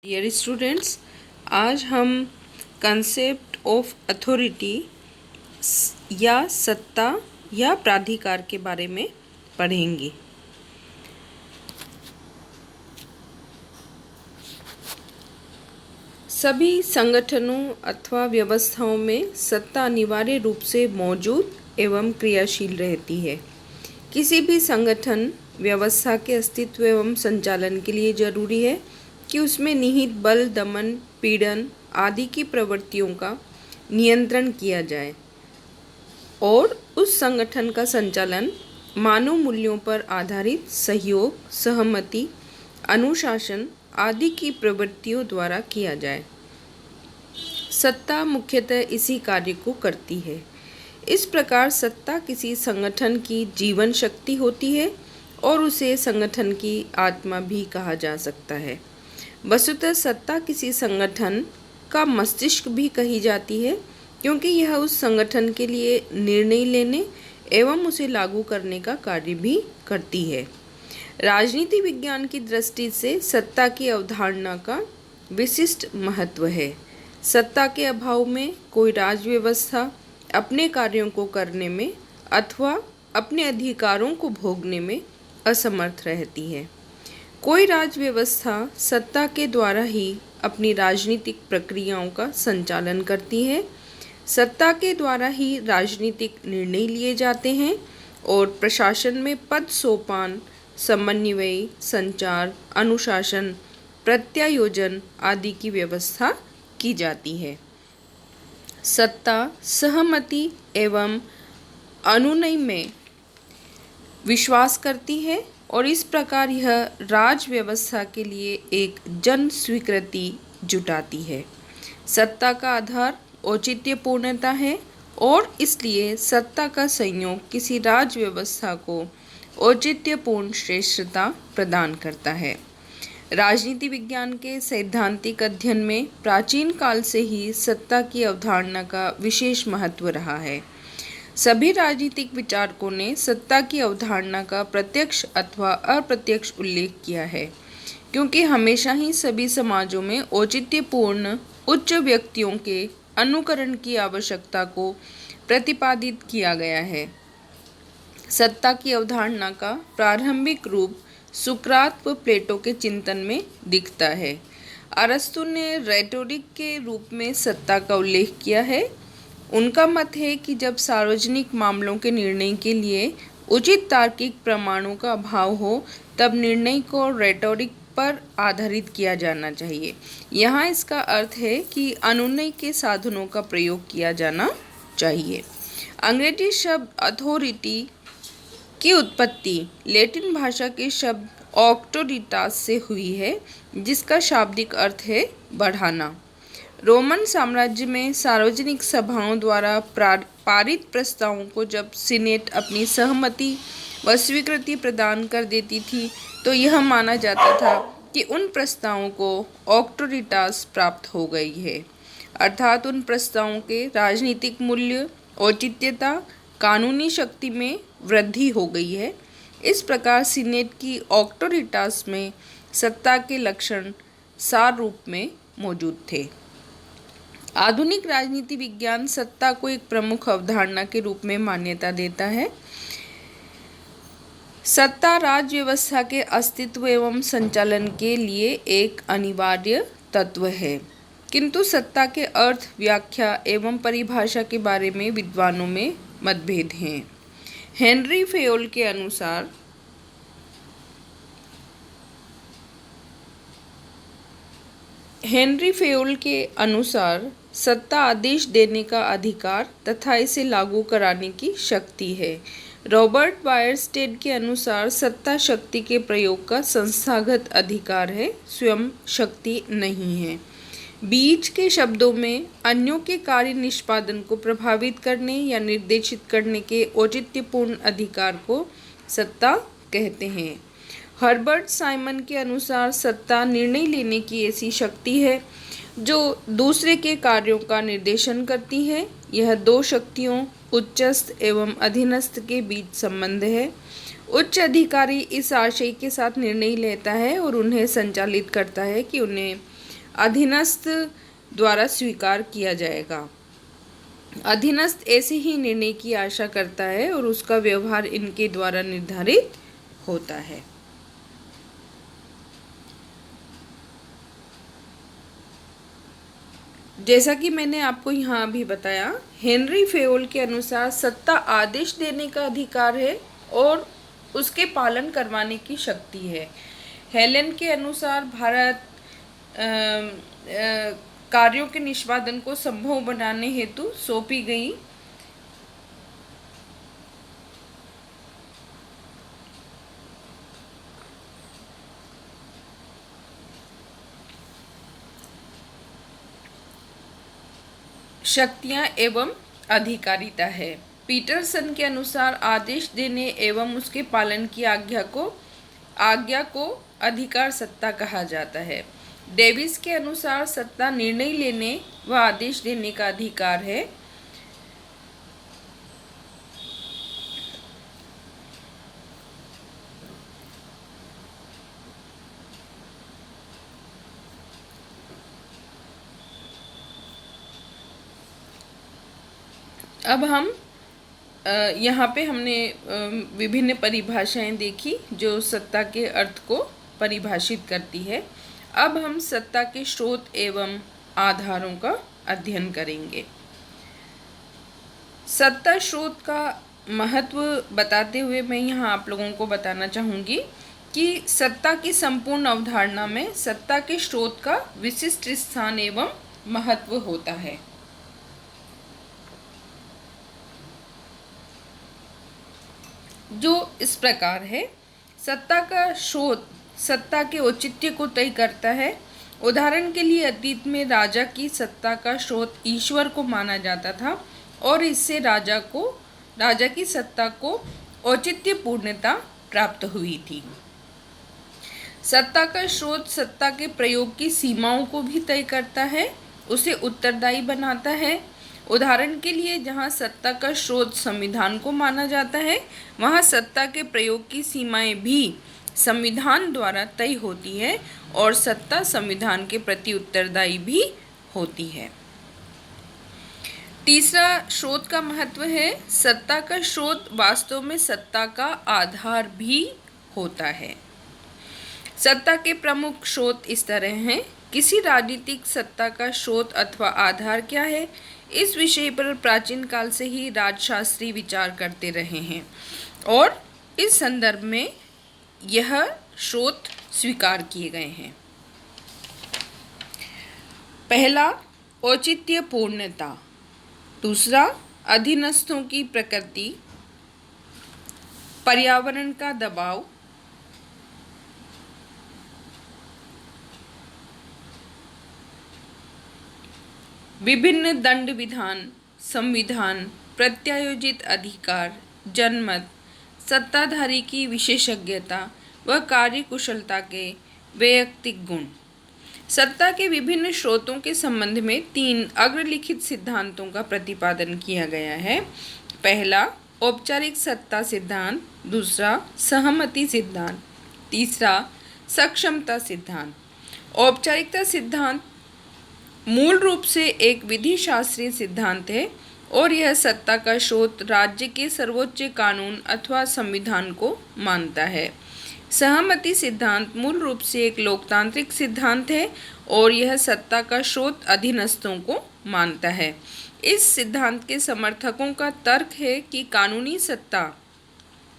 Dear students, आज हम concept of authority या सत्ता या प्राधिकार के बारे में पढ़ेंगे। सभी संगठनों अथवा व्यवस्थाओं में सत्ता अनिवार्य रूप से मौजूद एवं क्रियाशील रहती है। किसी भी संगठन व्यवस्था के अस्तित्व एवं संचालन के लिए जरूरी है कि उसमें निहित बल, दमन, पीड़न आदि की प्रवृत्तियों का नियंत्रण किया जाए और उस संगठन का संचालन मानव मूल्यों पर आधारित सहयोग, सहमति, अनुशासन आदि की प्रवृत्तियों द्वारा किया जाए। सत्ता मुख्यतः इसी कार्य को करती है। इस प्रकार सत्ता किसी संगठन की जीवन शक्ति होती है और उसे संगठन की आत्मा भी कहा जा सकता है। वस्तुतः सत्ता किसी संगठन का मस्तिष्क भी कही जाती है, क्योंकि यह उस संगठन के लिए निर्णय लेने एवं उसे लागू करने का कार्य भी करती है। राजनीति विज्ञान की दृष्टि से सत्ता की अवधारणा का विशिष्ट महत्व है। सत्ता के अभाव में कोई राज व्यवस्था अपने कार्यों को करने में अथवा अपने अधिकारों को भोगने में असमर्थ रहती है। कोई राज व्यवस्था सत्ता के द्वारा ही अपनी राजनीतिक प्रक्रियाओं का संचालन करती है। सत्ता के द्वारा ही राजनीतिक निर्णय लिए जाते हैं और प्रशासन में पद सोपान, समन्वय, संचार, अनुशासन, प्रत्यायोजन आदि की व्यवस्था की जाती है। सत्ता सहमति एवं अनुनय में विश्वास करती है और इस प्रकार यह राज व्यवस्था के लिए एक जन स्वीकृति जुटाती है। सत्ता का आधार औचित्यपूर्णता है और इसलिए सत्ता का संयोग किसी राज व्यवस्था को औचित्यपूर्ण श्रेष्ठता प्रदान करता है। राजनीति विज्ञान के सैद्धांतिक अध्ययन में प्राचीन काल से ही सत्ता की अवधारणा का विशेष महत्व रहा है। सभी राजनीतिक विचारकों ने सत्ता की अवधारणा का प्रत्यक्ष अथवा अप्रत्यक्ष उल्लेख किया है, क्योंकि हमेशा ही सभी समाजों में औचित्यपूर्ण उच्च व्यक्तियों के अनुकरण की आवश्यकता को प्रतिपादित किया गया है। सत्ता की अवधारणा का प्रारंभिक रूप सुकरात व प्लेटो के चिंतन में दिखता है। अरस्तु ने रेटोरिक के रूप में सत्ता का उल्लेख किया है। उनका मत है कि जब सार्वजनिक मामलों के निर्णय के लिए उचित तार्किक प्रमाणों का अभाव हो, तब निर्णय को रेटोरिक पर आधारित किया जाना चाहिए। यहाँ इसका अर्थ है कि अनुनय के साधनों का प्रयोग किया जाना चाहिए। अंग्रेजी शब्द अथॉरिटी की उत्पत्ति लैटिन भाषा के शब्द ऑक्टोरिटास से हुई है, जिसका शाब्दिक अर्थ है बढ़ाना। रोमन साम्राज्य में सार्वजनिक सभाओं द्वारा पारित प्रस्तावों को जब सीनेट अपनी सहमति व स्वीकृति प्रदान कर देती थी, तो यह माना जाता था कि उन प्रस्तावों को ऑक्टोरिटास प्राप्त हो गई है, अर्थात उन प्रस्तावों के राजनीतिक मूल्य, औचित्यता, कानूनी शक्ति में वृद्धि हो गई है। इस प्रकार सीनेट की ऑक्टोरिटास में सत्ता के लक्षण सार रूप में मौजूद थे। आधुनिक राजनीति विज्ञान सत्ता को एक प्रमुख अवधारणा के रूप में मान्यता देता है। सत्ता राज व्यवस्था के अस्तित्व एवं संचालन के लिए एक अनिवार्य तत्व है, किंतु सत्ता के अर्थ, व्याख्या एवं परिभाषा के बारे में विद्वानों में मतभेद हैं। हेनरी फेयोल के अनुसार सत्ता आदेश देने का अधिकार तथा इसे लागू कराने की शक्ति है। रॉबर्ट बायरस्टेड के अनुसार सत्ता शक्ति के प्रयोग का संस्थागत अधिकार है, स्वयं शक्ति नहीं है। बीच के शब्दों में अन्यों के कार्य निष्पादन को प्रभावित करने या निर्देशित करने के औचित्यपूर्ण अधिकार को सत्ता कहते हैं। हर्बर्ट साइमन के अनुसार सत्ता निर्णय लेने की ऐसी शक्ति है जो दूसरे के कार्यों का निर्देशन करती है। यह दो शक्तियों, उच्चस्थ एवं अधीनस्थ के बीच संबंध है। उच्च अधिकारी इस आशय के साथ निर्णय लेता है और उन्हें संचालित करता है कि उन्हें अधीनस्थ द्वारा स्वीकार किया जाएगा। अधीनस्थ ऐसे ही निर्णय की आशा करता है और उसका व्यवहार इनके द्वारा निर्धारित होता है। जैसा कि मैंने आपको यहाँ अभी बताया, हेनरी फेयोल के अनुसार सत्ता आदेश देने का अधिकार है और उसके पालन करवाने की शक्ति है। हेलन के अनुसार भारत कार्यों के निष्पादन को संभव बनाने हेतु सौंपी गई शक्तियां एवं अधिकारिता है। पीटरसन के अनुसार आदेश देने एवं उसके पालन की आज्ञा को अधिकार सत्ता कहा जाता है। डेविस के अनुसार सत्ता निर्णय लेने व आदेश देने का अधिकार है। अब हम यहाँ पे हमने विभिन्न परिभाषाएं देखी जो सत्ता के अर्थ को परिभाषित करती है। अब हम सत्ता के स्रोत एवं आधारों का अध्ययन करेंगे। सत्ता स्रोत का महत्व बताते हुए मैं यहाँ आप लोगों को बताना चाहूँगी कि सत्ता की संपूर्ण अवधारणा में सत्ता के स्रोत का विशिष्ट स्थान एवं महत्व होता है। जो इस प्रकार है, सत्ता का स्रोत सत्ता के औचित्य को तय करता है। उदाहरण के लिए अतीत में राजा की सत्ता का स्रोत ईश्वर को माना जाता था और इससे राजा की सत्ता को औचित्य पूर्णता प्राप्त हुई थी। सत्ता का स्रोत सत्ता के प्रयोग की सीमाओं को भी तय करता है, उसे उत्तरदायी बनाता है। उदाहरण के लिए जहाँ सत्ता का स्रोत संविधान को माना जाता है, वहाँ सत्ता के प्रयोग की सीमाएं भी संविधान द्वारा तय होती है और सत्ता संविधान के प्रति उत्तरदायी भी होती है। तीसरा स्रोत का महत्व है, सत्ता का स्रोत वास्तव में सत्ता का आधार भी होता है। सत्ता के प्रमुख स्रोत इस तरह हैं। किसी राजनीतिक सत्ता का स्रोत अथवा आधार क्या है, इस विषय पर प्राचीन काल से ही राजशास्त्री विचार करते रहे हैं और इस संदर्भ में यह स्रोत स्वीकार किए गए हैं। पहला, औचित्य पूर्णता। दूसरा, अधीनस्थों की प्रकृति। पर्यावरण का दबाव। विभिन्न दंड विधान, संविधान, प्रत्यायोजित अधिकार, जनमत, सत्ताधारी की विशेषज्ञता व कार्यकुशलता के वैयक्तिक गुण। सत्ता के विभिन्न स्रोतों के संबंध में 3 अग्रलिखित सिद्धांतों का प्रतिपादन किया गया है। पहला, औपचारिक सत्ता सिद्धांत। दूसरा, सहमति सिद्धांत। तीसरा, सक्षमता सिद्धांत। औपचारिकता सिद्धांत मूल रूप से एक विधि शास्त्रीय सिद्धांत है और यह सत्ता का स्रोत राज्य के सर्वोच्च कानून अथवा संविधान को मानता है। सहमति सिद्धांत मूल रूप से एक लोकतांत्रिक सिद्धांत है और यह सत्ता का स्रोत अधीनस्थों को मानता है। इस सिद्धांत के समर्थकों का तर्क है कि कानूनी सत्ता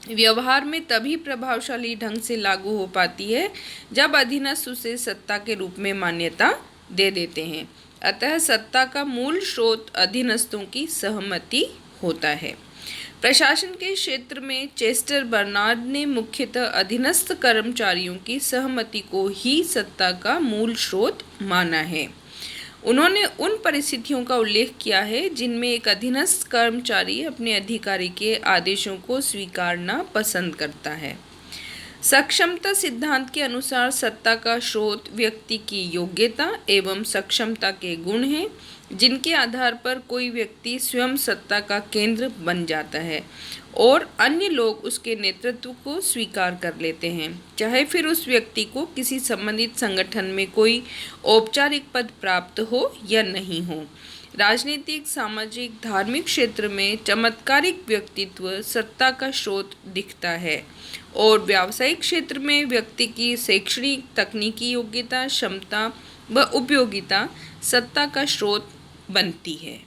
व्यवहार में तभी प्रभावशाली ढंग से लागू हो पाती है जब अधीनस्थ उसे सत्ता के रूप में मान्यता दे देते हैं। अतः सत्ता का मूल स्रोत अधीनस्थों की सहमति होता है। प्रशासन के क्षेत्र में चेस्टर बर्नार्ड ने मुख्यतः अधीनस्थ कर्मचारियों की सहमति को ही सत्ता का मूल स्रोत माना है। उन्होंने उन परिस्थितियों का उल्लेख किया है जिनमें एक अधीनस्थ कर्मचारी अपने अधिकारी के आदेशों को स्वीकारना पसंद करता है। सक्षमता सिद्धांत के अनुसार सत्ता का स्रोत व्यक्ति की योग्यता एवं सक्षमता के गुण हैं, जिनके आधार पर कोई व्यक्ति स्वयं सत्ता का केंद्र बन जाता है और अन्य लोग उसके नेतृत्व को स्वीकार कर लेते हैं, चाहे फिर उस व्यक्ति को किसी संबंधित संगठन में कोई औपचारिक पद प्राप्त हो या नहीं हो। राजनीतिक, सामाजिक, धार्मिक क्षेत्र में चमत्कारिक व्यक्तित्व सत्ता का स्रोत दिखता है और व्यावसायिक क्षेत्र में व्यक्ति की शैक्षणिक, तकनीकी योग्यता, क्षमता व उपयोगिता सत्ता का स्रोत बनती है।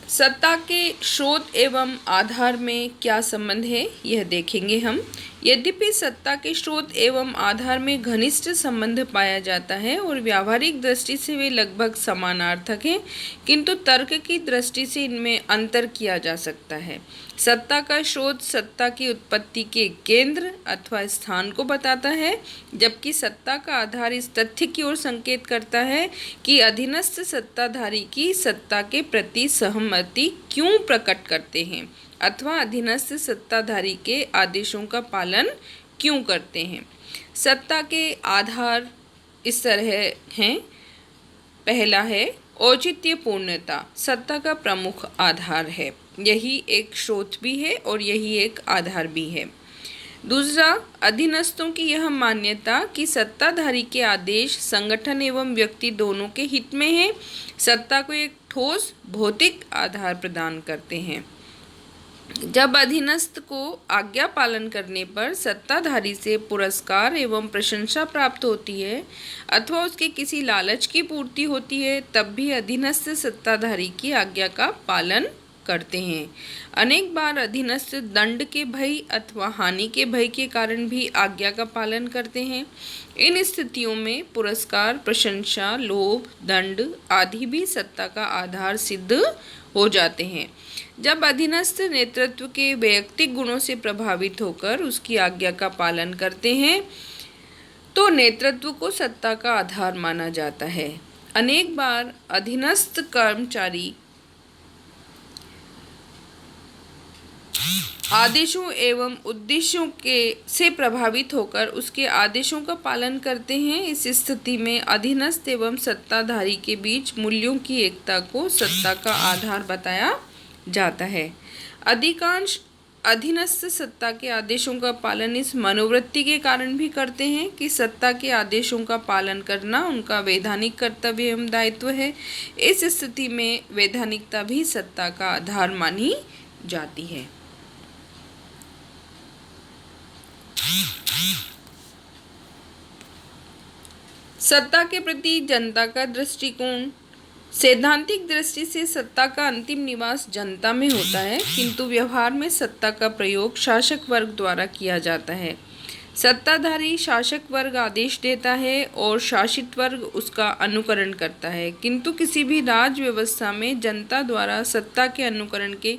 सत्ता के स्रोत एवं आधार में क्या संबंध है, यह देखेंगे हम। यद्यपि सत्ता के स्रोत एवं आधार में घनिष्ठ संबंध पाया जाता है और व्यावहारिक दृष्टि से वे लगभग समानार्थक हैं, किंतु तर्क की दृष्टि से इनमें अंतर किया जा सकता है। सत्ता का स्रोत सत्ता की उत्पत्ति के केंद्र अथवा स्थान को बताता है, जबकि सत्ता का आधार इस तथ्य की ओर संकेत करता है कि अधीनस्थ सत्ताधारी की सत्ता के प्रति सहमति क्यों प्रकट करते हैं अथवा अधीनस्थ सत्ताधारी के आदेशों का पालन क्यों करते हैं। सत्ता के आधार इस तरह हैं। पहला है औचित्यपूर्णता, सत्ता का प्रमुख आधार है। यही एक स्रोत भी है और यही एक आधार भी है। दूसरा, अधीनस्थों की यह मान्यता कि सत्ताधारी के आदेश संगठन एवं व्यक्ति दोनों के हित में है, सत्ता को एक ठोस भौतिक आधार प्रदान करते हैं। जब अधीनस्थ को आज्ञा पालन करने पर सत्ताधारी से पुरस्कार एवं प्रशंसा प्राप्त होती है अथवा उसके किसी लालच की पूर्ति होती है, तब भी अधीनस्थ सत्ताधारी की आज्ञा का पालन करते हैं। अनेक बार अधीनस्थ दंड के भय अथवा हानि के भय के कारण भी आज्ञा का पालन करते हैं। इन स्थितियों में पुरस्कार, प्रशंसा, लोभ, दंड आदि भी सत्ता का आधार सिद्ध हो जाते हैं। जब अधीनस्थ नेतृत्व के वैयक्तिक गुणों से प्रभावित होकर उसकी आज्ञा का पालन करते हैं तो नेतृत्व को सत्ता का आधार माना जाता है। अनेक बार अधीनस्थ कर्मचारी आदेशों एवं उद्देश्यों से प्रभावित होकर उसके आदेशों का पालन करते हैं। इस स्थिति में अधीनस्थ एवं सत्ताधारी के बीच मूल्यों की एकता को सत्ता का आधार बताया जाता है। अधिकांश अधीनस्थ सत्ता के आदेशों का पालन इस मनोवृत्ति के कारण भी करते हैं कि सत्ता के आदेशों का पालन करना उनका वैधानिक कर्तव्य एवं दायित्व है। इस स्थिति में वैधानिकता भी सत्ता का आधार मानी जाती है। सत्ता के प्रति जनता का दृष्टिकोण। सैद्धांतिक दृष्टि से सत्ता का अंतिम निवास जनता में होता है, किंतु व्यवहार में सत्ता का प्रयोग शासक वर्ग द्वारा किया जाता है। सत्ताधारी शासक वर्ग आदेश देता है और शासित वर्ग उसका अनुकरण करता है, किंतु किसी भी राज व्यवस्था में जनता द्वारा सत्ता के अनुकरण के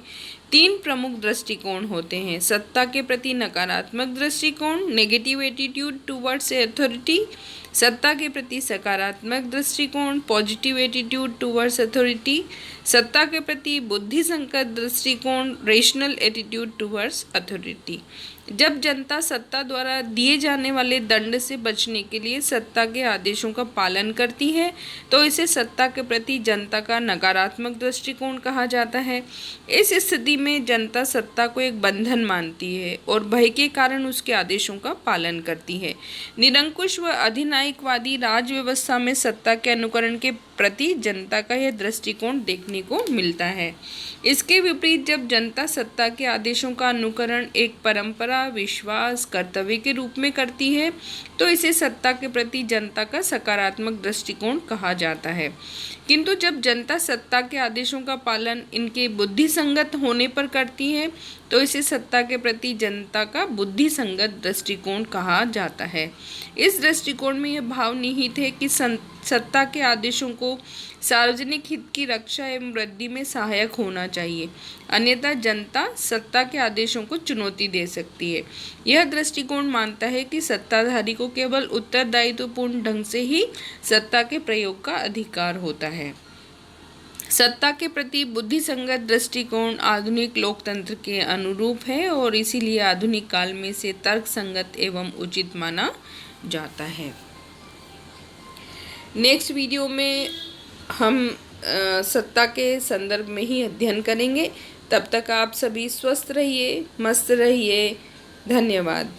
3 प्रमुख दृष्टिकोण होते हैं। सत्ता के प्रति नकारात्मक दृष्टिकोण, नेगेटिव एटीट्यूड टुवर्ड्स अथॉरिटी। सत्ता के प्रति सकारात्मक दृष्टिकोण, पॉजिटिव एटीट्यूड टुवर्ड्स अथॉरिटी। सत्ता के प्रति बुद्धिसंगत दृष्टिकोण, रेशनल एटीट्यूड टुवर्ड्स अथॉरिटी। जब जनता सत्ता द्वारा दिए जाने वाले दंड से बचने के लिए सत्ता के आदेशों का पालन करती है तो इसे सत्ता के प्रति जनता का नकारात्मक दृष्टिकोण कहा जाता है। इस स्थिति में जनता सत्ता को एक बंधन मानती है और भय के कारण उसके आदेशों का पालन करती है। निरंकुश व अधिनायकवादी राज व्यवस्था में सत्ता के अनुकरण के प्रति जनता का यह दृष्टिकोण देखने को मिलता है। इसके विपरीत जब जनता सत्ता के आदेशों का अनुकरण एक परंपरा, विश्वास, कर्तव्य के रूप में करती है तो इसे सत्ता के प्रति जनता का सकारात्मक दृष्टिकोण कहा जाता है। किंतु जब जनता सत्ता के आदेशों का पालन इनके बुद्धिसंगत होने पर करती है तो इसे सत्ता के प्रति जनता का बुद्धिसंगत दृष्टिकोण कहा जाता है। इस दृष्टिकोण में यह भाव निहित है कि सत्ता के आदेशों को सार्वजनिक हित की रक्षा एवं वृद्धि में सहायक होना चाहिए, अन्यथा जनता सत्ता के आदेशों को चुनौती दे सकती है। यह दृष्टिकोण मानता है कि सत्ताधारी को केवल उत्तरदायित्वपूर्ण ढंग से ही सत्ता के प्रयोग का अधिकार होता है। सत्ता के प्रति बुद्धिसंगत दृष्टिकोण आधुनिक लोकतंत्र के अनुरूप है और इसीलिए आधुनिक काल में इसे तर्कसंगत एवं उचित माना जाता है। नेक्स्ट वीडियो में हम सत्ता के संदर्भ में ही अध्ययन करेंगे। तब तक आप सभी स्वस्थ रहिए, मस्त रहिए। धन्यवाद।